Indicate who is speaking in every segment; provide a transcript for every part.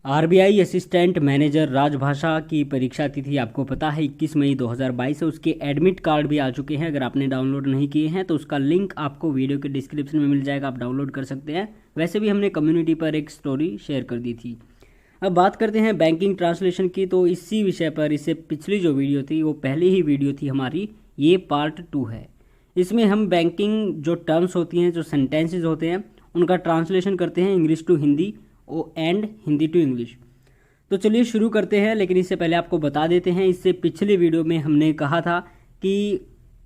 Speaker 1: RBI assistant manager राजभाषा की परीक्षा तिथि आपको पता है 21 मई 2022 है। उसके एडमिट कार्ड भी आ चुके हैं। अगर आपने डाउनलोड नहीं किए हैं तो उसका लिंक आपको वीडियो के डिस्क्रिप्शन में मिल जाएगा, आप डाउनलोड कर सकते हैं। वैसे भी हमने कम्युनिटी पर एक स्टोरी शेयर कर दी थी। अब बात करते हैं बैंकिंग ट्रांसलेशन की। तो इसी विषय पर इससे पिछली जो वीडियो थी वो पहली ही वीडियो थी हमारी, ये पार्ट 2 है। इसमें हम बैंकिंग जो टर्म्स होती हैं, जो सेंटेंसेज होते हैं, उनका ट्रांसलेशन करते हैं English to Hindi and Hindi to English. तो चलिए शुरू करते हैं। लेकिन इससे पहले आपको बता देते हैं, इससे पिछली वीडियो में हमने कहा था कि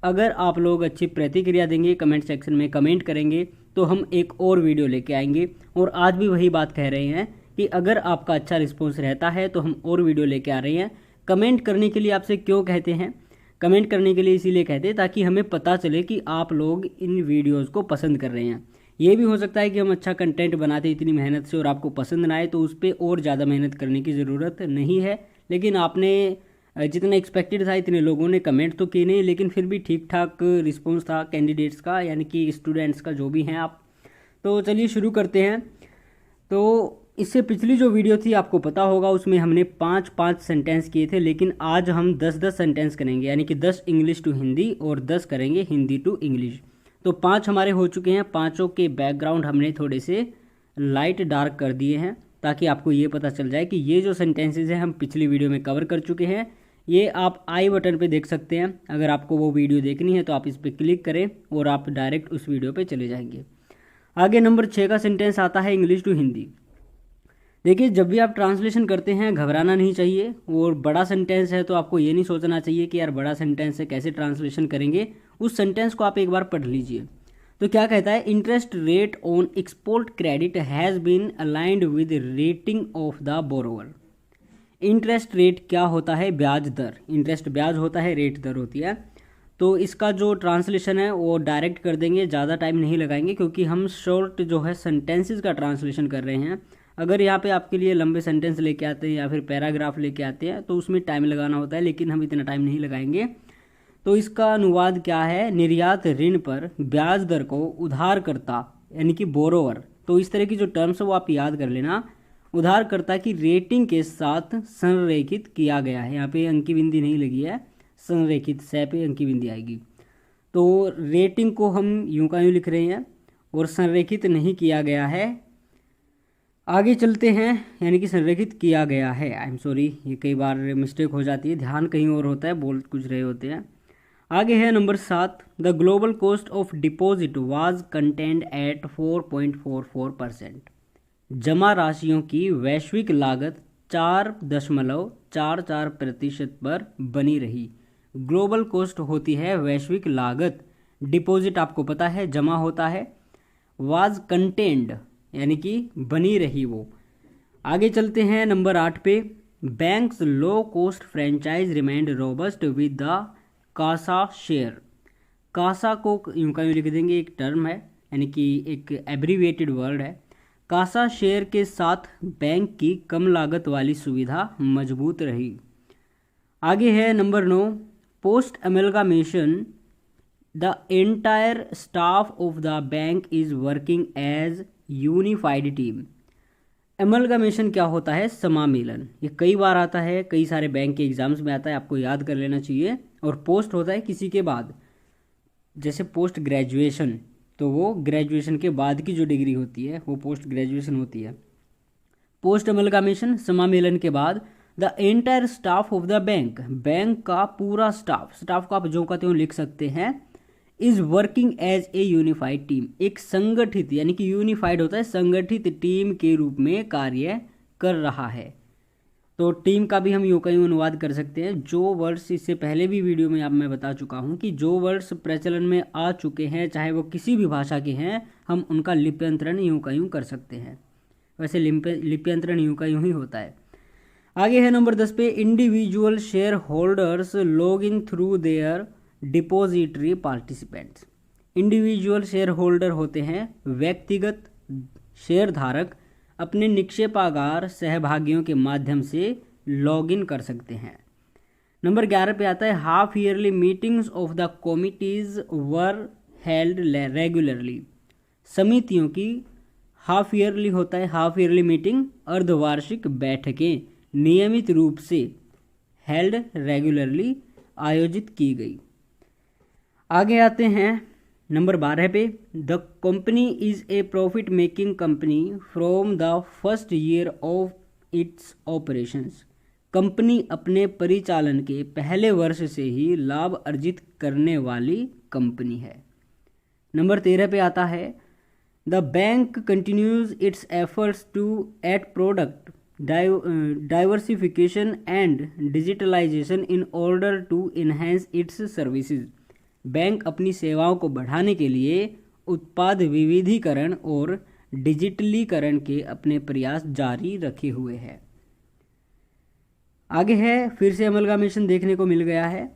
Speaker 1: अगर आप लोग अच्छी प्रतिक्रिया देंगे, कमेंट सेक्शन में कमेंट करेंगे, तो हम एक और वीडियो लेके आएंगे। और आज भी वही बात कह रहे हैं कि अगर आपका अच्छा रिस्पॉन्स रहता है तो हम और वीडियो लेके आ रहे हैं। कमेंट करने के लिए आपसे क्यों कहते हैं? कमेंट करने के लिए इसीलिए कहते हैं ताकि हमें पता चले कि आप लोग इन वीडियोज़ को पसंद कर रहे हैं। ये भी हो सकता है कि हम अच्छा कंटेंट बनाते इतनी मेहनत से और आपको पसंद ना आए, तो उस पर और ज़्यादा मेहनत करने की ज़रूरत नहीं है। लेकिन आपने जितना एक्सपेक्टेड था इतने लोगों ने कमेंट तो किए नहीं, लेकिन फिर भी ठीक ठाक रिस्पॉन्स था कैंडिडेट्स का, यानी कि स्टूडेंट्स का, जो भी हैं आप। तो चलिए शुरू करते हैं। तो इससे पिछली जो वीडियो थी आपको पता होगा, उसमें हमने 5-5 सेंटेंस किए थे, लेकिन आज हम 10-10 सेंटेंस करेंगे, यानी कि 10 इंग्लिश टू हिंदी और 10 करेंगे हिंदी टू इंग्लिश। तो 5 हमारे हो चुके हैं। पाँचों के बैकग्राउंड हमने थोड़े से लाइट डार्क कर दिए हैं ताकि आपको ये पता चल जाए कि ये जो सेंटेंसेज हैं हम पिछली वीडियो में कवर कर चुके हैं। ये आप आई बटन पे देख सकते हैं। अगर आपको वो वीडियो देखनी है तो आप इस पर क्लिक करें और आप डायरेक्ट उस वीडियो पे चले जाएंगे। आगे नंबर 6 का सेंटेंस आता है इंग्लिश टू हिंदी। देखिए, जब भी आप ट्रांसलेशन करते हैं घबराना नहीं चाहिए। और बड़ा सेंटेंस है तो आपको ये नहीं सोचना चाहिए कि यार बड़ा सेंटेंस है कैसे ट्रांसलेशन करेंगे। उस सेंटेंस को आप एक बार पढ़ लीजिए। तो क्या कहता है? Interest rate on export credit has been aligned with rating of the borrower. Interest rate क्या होता है? ब्याज दर। इंटरेस्ट ब्याज होता है, रेट दर होती है। तो इसका जो ट्रांसलेशन है वो डायरेक्ट कर देंगे, ज़्यादा टाइम नहीं लगाएंगे, क्योंकि हम शॉर्ट जो है सेंटेंसेस का ट्रांसलेशन कर रहे हैं। अगर यहाँ पे आपके लिए लंबे सेंटेंस लेके आते हैं या फिर पैराग्राफ लेके आते हैं तो उसमें टाइम लगाना होता है, लेकिन हम इतना टाइम नहीं लगाएंगे। तो इसका अनुवाद क्या है? निर्यात ऋण पर ब्याज दर को उधारकर्ता, यानी कि बोरोवर। तो इस तरह की जो टर्म्स है वो आप याद कर लेना। उधारकर्ता की रेटिंग के साथ संरेखित किया गया है। यहाँ पे अंकी बिंदी नहीं लगी है, संरेखित से पे अंकी बिंदी आएगी। तो रेटिंग को हम यूं का यूं लिख रहे हैं और संरेखित नहीं किया गया है। आगे चलते हैं, यानी कि संरेखित किया गया है। आई एम सॉरी, ये कई बार मिस्टेक हो जाती है, ध्यान कहीं और होता है, बोल कुछ रहे होते हैं। आगे है number 7। The global cost of deposit was contained at 4.44%। जमा राशियों की वैश्विक लागत 4.44% पर बनी रही। ग्लोबल कॉस्ट होती है वैश्विक लागत। डिपॉजिट आपको पता है जमा होता है। वाज कंटेंड यानी कि बनी रही वो। आगे चलते हैं नंबर 8 पे। Banks low cost franchise remained robust with the CASA share. CASA को यूं का यूं लिख देंगे, एक टर्म है, यानी कि एक एब्रीविएटेड वर्ड है। कासा शेयर के साथ बैंक की कम लागत वाली सुविधा मजबूत रही। आगे है number 9। Post amalgamation the entire staff of the bank is working as unified team. Amalgamation क्या होता है? समामेलन। ये कई बार आता है, कई सारे बैंक के एग्जाम्स में आता है, आपको याद कर लेना चाहिए। और पोस्ट होता है किसी के बाद, जैसे पोस्ट ग्रेजुएशन, तो वो ग्रेजुएशन के बाद की जो डिग्री होती है वो पोस्ट ग्रेजुएशन होती है। पोस्ट अमलगामेशन, समामेलन के बाद। The entire staff of the bank, bank का पूरा स्टाफ, स्टाफ को आप जो कहते हो लिख सकते हैं, is working as a unified team, एक संगठित, यानी कि यूनिफाइड होता है संगठित टीम के रूप में कार्य कर रहा है। तो टीम का भी हम यूं का यूं अनुवाद कर सकते हैं। जो वर्ड्स इससे पहले भी वीडियो में मैं बता चुका हूं कि जो वर्ड्स प्रचलन में आ चुके हैं, चाहे वो किसी भी भाषा के हैं, हम उनका लिप्यंतरण यूं का यूं कर सकते हैं। वैसे लिप्यंतरण यूं का यूं ही होता है। आगे है नंबर 10 पे। Individual share holders log in through their depository participants. Individual share holder होते हैं व्यक्तिगत शेयर धारक, अपने निक्षेपागार सहभागियों के माध्यम से लॉगिन कर सकते हैं। नंबर 11 पे आता है। Half yearly meetings of the committees were held regularly. समितियों की हाफ ईयरली होता है, हाफ ईयरली मीटिंग, अर्धवार्षिक बैठकें नियमित रूप से हेल्ड रेगुलरली आयोजित की गई। आगे आते हैं नंबर 12 पे। The company is a profit making company from the first year of its operations. Company अपने परिचालन के पहले वर्ष से ही लाभ अर्जित करने वाली कंपनी है। नंबर 13 पे आता है the bank continues its efforts to add product diversification and digitalization in order to enhance its services. Bank अपनी सेवाओं को बढ़ाने के लिए उत्पाद विविधीकरण और डिजिटलीकरण के अपने प्रयास जारी रखे हुए है। आगे है, फिर से अमलगामेशन देखने को मिल गया है।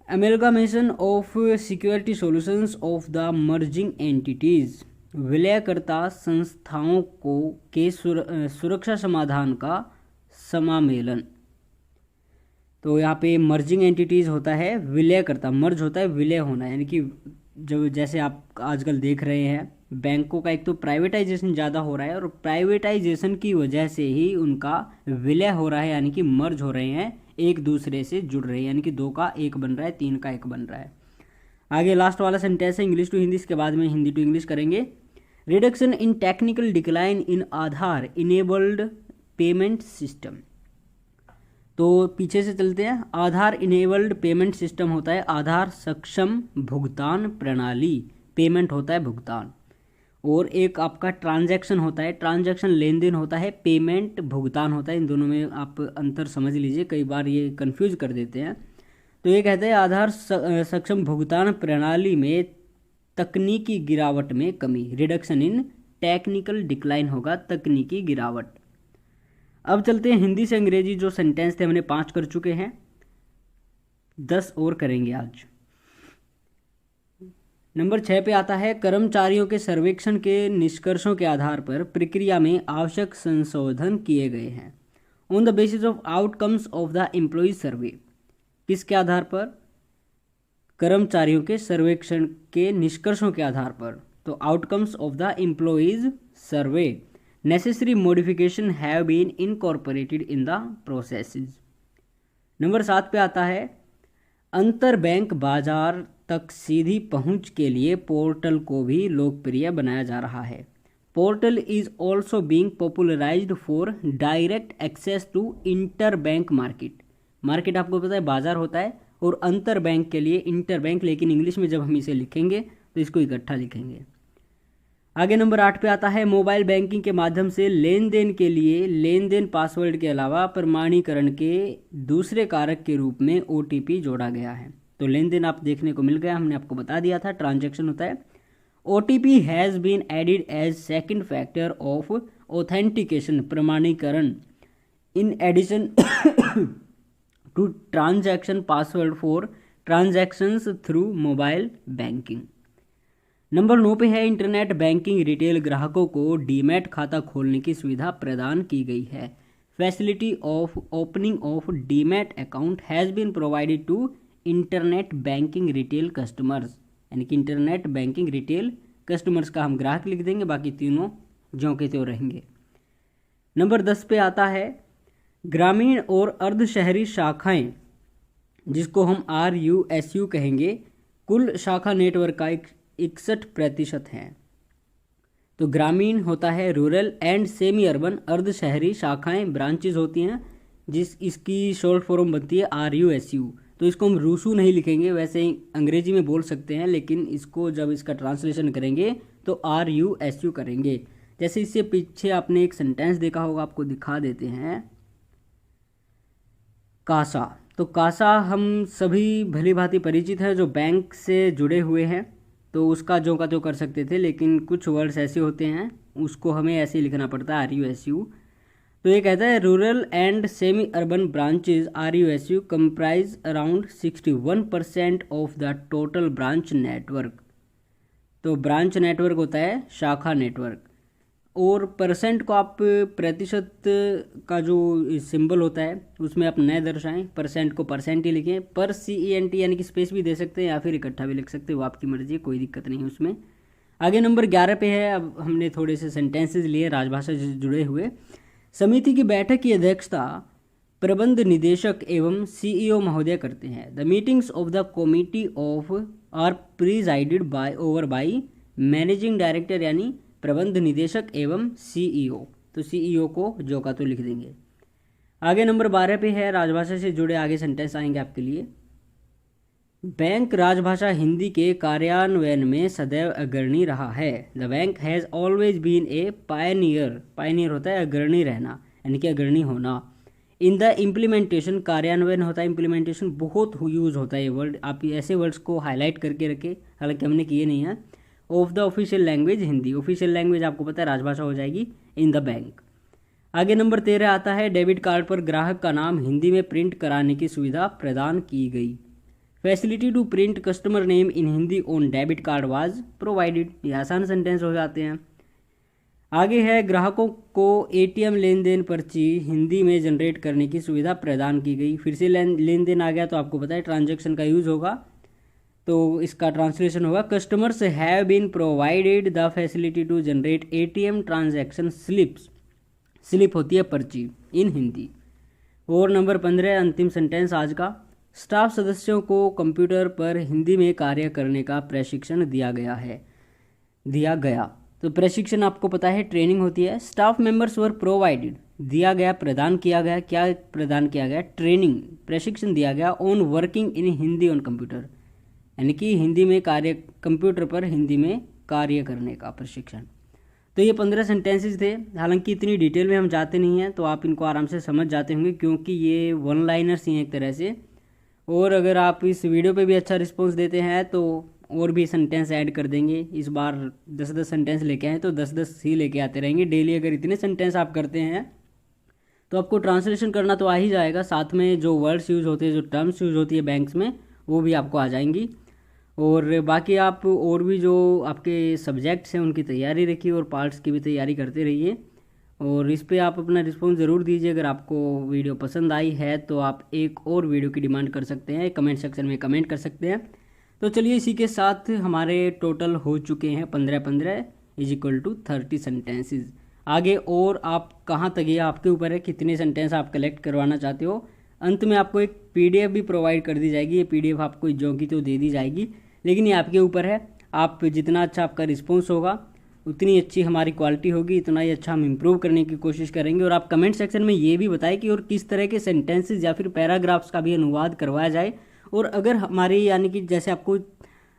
Speaker 1: Amalgamation of security solutions of the merging entities, विलयकर्ता संस्थाओं को के सुरक्षा समाधान का समामेलन। तो यहाँ पे मर्जिंग एंटिटीज होता है, विलयकर्ता, मर्ज होता है विलय होना, यानी कि जो जैसे आप आजकल देख रहे हैं बैंकों का एक तो प्राइवेटाइजेशन ज़्यादा हो रहा है और प्राइवेटाइजेशन की वजह से ही उनका विलय हो रहा है, यानी कि मर्ज हो रहे हैं, एक दूसरे से जुड़ रहे हैं, यानी कि 2 का 1 बन रहा है, 3 का 1 बन रहा है। आगे लास्ट वाला सेंटेंस है इंग्लिश टू हिंदी, इसके बाद में हिंदी टू इंग्लिश करेंगे। Reduction in technical decline in Aadhaar enabled payment system. तो पीछे से चलते हैं। आधार इनेबल्ड पेमेंट सिस्टम होता है आधार सक्षम भुगतान प्रणाली, पेमेंट होता है भुगतान, और एक आपका ट्रांजैक्शन होता है, ट्रांजैक्शन लेन देन होता है, पेमेंट भुगतान होता है। इन दोनों में आप अंतर समझ लीजिए, कई बार ये कंफ्यूज कर देते हैं। तो ये कहते हैं आधार सक्षम भुगतान प्रणाली में तकनीकी गिरावट में कमी, रिडक्शन इन टेक्निकल डिक्लाइन होगा, तकनीकी गिरावट। अब चलते हैं हिंदी से अंग्रेजी, जो सेंटेंस थे हमने 5 कर चुके हैं, 10 और करेंगे आज। नंबर 6 पे आता है कर्मचारियों के सर्वेक्षण के निष्कर्षों के आधार पर प्रक्रिया में आवश्यक संशोधन किए गए हैं। On the basis of outcomes of the employees survey, किसके आधार पर? कर्मचारियों के सर्वेक्षण के निष्कर्षों के आधार पर। तो outcomes of the employees survey, necessary modification have been incorporated in the processes. Number 7 पे आता है अंतर बैंक बाजार तक सीधी पहुंच के लिए पोर्टल को भी लोकप्रिय बनाया जा रहा है। Portal is also being popularized for direct access to inter bank market. Market आपको पता है बाजार होता है, और अंतर बैंक के लिए इंटर बैंक, लेकिन इंग्लिश में जब हम इसे लिखेंगे तो इसको इकट्ठा लिखेंगे। आगे नंबर 8 पे आता है मोबाइल बैंकिंग के माध्यम से लेन देन के लिए लेन देन पासवर्ड के अलावा प्रमाणीकरण के दूसरे कारक के रूप में OTP जोड़ा गया है। तो लेन देन आप देखने को मिल गया, हमने आपको बता दिया था, ट्रांजैक्शन होता है। OTP has been added as second factor of authentication, प्रमाणीकरण, in addition to transaction password for transactions through mobile banking. Number 9 पे है इंटरनेट बैंकिंग रिटेल ग्राहकों को डीमैट खाता खोलने की सुविधा प्रदान की गई है। Facility of opening of demat account has been provided to internet banking retail customers, यानी कि इंटरनेट बैंकिंग रिटेल कस्टमर्स का हम ग्राहक लिख देंगे, बाकी तीनों ज्यों के त्यों रहेंगे। नंबर 10 पे आता है ग्रामीण और अर्ध शहरी शाखाएं, जिसको हम RUSU कहेंगे, कुल शाखा नेटवर्क का 61% हैं। तो ग्रामीण होता है रूरल एंड सेमी अर्बन, अर्ध शहरी शाखाएं ब्रांचेज होती हैं, इसकी शॉर्ट फॉर्म बनती है RUSU। तो इसको हम रूसू नहीं लिखेंगे, वैसे ही अंग्रेजी में बोल सकते हैं, लेकिन इसको जब इसका ट्रांसलेशन करेंगे तो RUSU करेंगे। जैसे इससे पीछे आपने एक सेंटेंस देखा होगा, आपको दिखा देते हैं, कासा। तो कासा हम सभी भली भांति परिचित हैं जो बैंक से जुड़े हुए हैं, तो उसका जो का जो कर सकते थे, लेकिन कुछ वर्ड्स ऐसे होते हैं उसको हमें ऐसे ही लिखना पड़ता है RUSU। तो ये कहता है rural and semi urban branches RUSU comprise around 61% of the total branch network. तो ब्रांच नेटवर्क होता है शाखा नेटवर्क, और परसेंट को आप प्रतिशत का जो सिंबल होता है उसमें आप न दर्शाएं, परसेंट को परसेंट ही लिखें, पर CENT यानी कि स्पेस भी दे सकते हैं या फिर इकट्ठा भी लिख सकते हैं, वो आपकी मर्जी है, कोई दिक्कत नहीं है उसमें। आगे नंबर 11 पे है, अब हमने थोड़े से सेंटेंसेस लिए राजभाषा से जुड़े हुए। समिति की बैठक की अध्यक्षता प्रबंध निदेशक एवं सीईओ महोदय करते हैं। The meetings of the committee of are presided by managing director, यानी प्रबंध निदेशक एवं सीईओ। तो सीईओ को जो का तो लिख देंगे। आगे नंबर 12 पे है, राजभाषा से जुड़े आगे सेंटेंस आएंगे आपके लिए। बैंक राजभाषा हिंदी के कार्यान्वयन में सदैव अग्रणी रहा है। The bank has always been a pioneer, pioneer होता है अग्रणी रहना, यानी कि अग्रणी होना। इन द इम्प्लीमेंटेशन, कार्यान्वयन होता है इम्प्लीमेंटेशन, बहुत यूज़ होता है ये वर्ड, आप ऐसे वर्ड्स को हाईलाइट करके रखें, हालांकि हमने किए नहीं है। Of the official language Hindi, official language आपको पता है राजभाषा हो जाएगी इन द बैंक। आगे नंबर 13 आता है, डेबिट कार्ड पर ग्राहक का नाम हिंदी में प्रिंट कराने की सुविधा प्रदान की गई। Facility to print customer name in Hindi on debit card was provided. ये आसान सेंटेंस हो जाते हैं। आगे है, ग्राहकों को एटीएम लेन देन पर्ची हिंदी में जनरेट करने की सुविधा प्रदान की गई। फिर से लेन देन आ गया, तो आपको पता है ट्रांजैक्शन का यूज़ होगा, तो इसका ट्रांसलेशन होगा customers have been provided the facility to generate ATM transaction slips. Slip होती है पर्ची इन हिंदी। और नंबर 15 अंतिम सेंटेंस आज का, स्टाफ सदस्यों को कंप्यूटर पर हिंदी में कार्य करने का प्रशिक्षण दिया गया। तो प्रशिक्षण आपको पता है ट्रेनिंग होती है। स्टाफ मेंबर्स वर प्रोवाइडेड, दिया गया प्रदान किया गया, क्या प्रदान किया गया, ट्रेनिंग प्रशिक्षण दिया गया on working in Hindi on computer, यानी कि हिंदी में कार्य, कंप्यूटर पर हिंदी में कार्य करने का प्रशिक्षण। तो ये 15 सेंटेंसेस थे। हालांकि इतनी डिटेल में हम जाते नहीं हैं, तो आप इनको आराम से समझ जाते होंगे, क्योंकि ये वन लाइनर्स ही हैं एक तरह से। और अगर आप इस वीडियो पे भी अच्छा रिस्पॉन्स देते हैं तो और भी सेंटेंस ऐड कर देंगे। इस बार 10-10 सेंटेंस लेके आए, तो 10-10 ही लेके आते रहेंगे डेली। अगर इतने सेंटेंस आप करते हैं तो आपको ट्रांसलेशन करना तो आ ही जाएगा, साथ में जो वर्ड्स यूज़ होते हैं, जो टर्म्स यूज़ होती है बैंक्स में, वो भी आपको आ जाएंगी। और बाकी आप और भी जो आपके सब्जेक्ट्स हैं उनकी तैयारी रखिए, और पार्ट्स की भी तैयारी करते रहिए। और इस पे आप अपना रिस्पॉन्स ज़रूर दीजिए। अगर आपको वीडियो पसंद आई है तो आप एक और वीडियो की डिमांड कर सकते हैं, कमेंट सेक्शन में कमेंट कर सकते हैं। तो चलिए, इसी के साथ हमारे टोटल हो चुके हैं 15-15 = 30 सेंटेंसेस। आगे और आप कहाँ तक, ये आपके ऊपर है कितने सेंटेंस आप कलेक्ट करवाना चाहते हो। अंत में आपको एक PDF भी प्रोवाइड कर दी जाएगी। ये PDF आपको जो की तो दे दी जाएगी, लेकिन ये आपके ऊपर है। आप जितना अच्छा आपका रिस्पॉन्स होगा उतनी अच्छी हमारी क्वालिटी होगी, इतना ही अच्छा हम इम्प्रूव करने की कोशिश करेंगे। और आप कमेंट सेक्शन में ये भी बताएं कि और किस तरह के सेंटेंसेस या फिर पैराग्राफ्स का भी अनुवाद करवाया जाए। और अगर हमारी, यानी कि जैसे आपको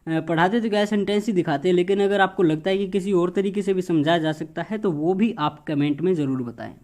Speaker 1: पढ़ाते तो क्या सेंटेंस ही दिखाते हैं, लेकिन अगर आपको लगता है कि किसी और तरीके से भी समझाया जा सकता है तो वो भी आप कमेंट में ज़रूर बताएं।